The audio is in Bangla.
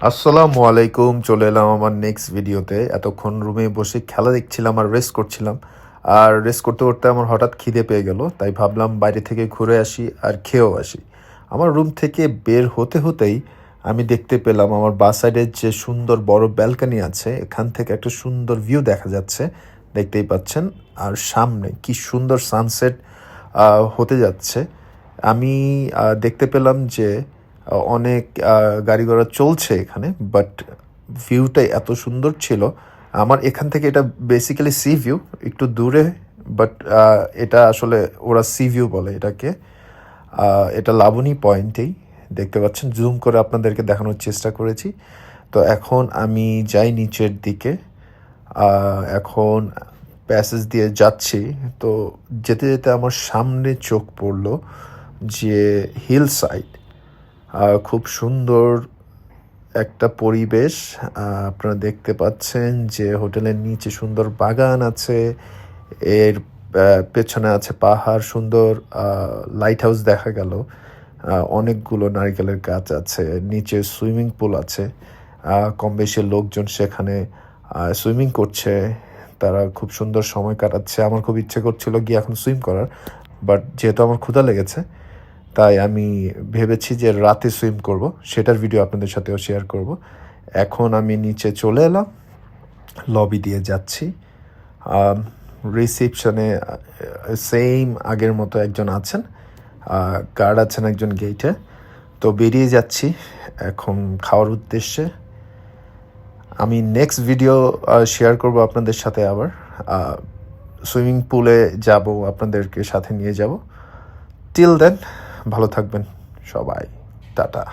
আসসালামু আলাইকুম। চলে এলাম আমার নেক্সট ভিডিওতে। এতক্ষণ রুমে বসে খেলা দেখছিলাম আর রেস্ট করছিলাম। আর রেস্ট করতে করতে আমার হঠাৎ খিদে পেয়ে গেল, তাই ভাবলাম বাইরে থেকে ঘুরে আসি আর খেয়েও আসি। আমার রুম থেকে বের হতে হতেই আমি দেখতে পেলাম আমার বাঁ সাইডের যে সুন্দর বড় ব্যালকনি আছে, এখান থেকে একটা সুন্দর ভিউ দেখা যাচ্ছে, দেখতেই পাচ্ছেন। আর সামনে কি সুন্দর সানসেট হতে যাচ্ছে। আমি দেখতে পেলাম যে অনেক গাড়ি ঘোড়া চলছে এখানে, বাট ভিউটা এত সুন্দর ছিল। আমার এখান থেকে এটা বেসিক্যালি সি ভিউ, একটু দূরে, বাট এটা আসলে ওরা সি ভিউ বলে এটাকে। এটা লাবণী পয়েন্টেই দেখতে পাচ্ছেন, জুম করে আপনাদেরকে দেখানোর চেষ্টা করেছি। তো এখন আমি যাই নিচের দিকে। এখন প্যাসেজ দিয়ে যাচ্ছি। তো যেতে যেতে আমার সামনে চোখ পড়লো যে হিল সাইড, খুব সুন্দর একটা পরিবেশ। আপনারা দেখতে পাচ্ছেন যে হোটেলের নিচে সুন্দর বাগান আছে, এর পেছনে আছে পাহাড়, সুন্দর লাইট হাউস দেখা গেল, অনেকগুলো নারকেলের গাছ আছে, নিচে সুইমিং পুল আছে। কম বেশি লোকজন সেখানে সুইমিং করছে, তারা খুব সুন্দর সময় কাটাচ্ছে। আমার খুব ইচ্ছে করছিল গিয়ে এখন সুইম করার, বাট যেহেতু আমার ক্ষুধা লেগেছে, তাই আমি ভেবেছি যে রাতে সুইম করব, সেটার ভিডিও আপনাদের সাথেও শেয়ার করব। এখন আমি নিচে চলে এলাম, লবি দিয়ে যাচ্ছি। রিসিপশনে সেম আগের মতো একজন আছেন, গার্ড আছেন একজন গেটে। তো বেরিয়ে যাচ্ছি এখন খাওয়ার উদ্দেশ্যে। আমি নেক্সট ভিডিও শেয়ার করব আপনাদের সাথে। আবার সুইমিং পুলে যাব, আপনাদেরকে সাথে নিয়ে যাব। টিল দেন ভালো থাকবেন সবাই, টাটা।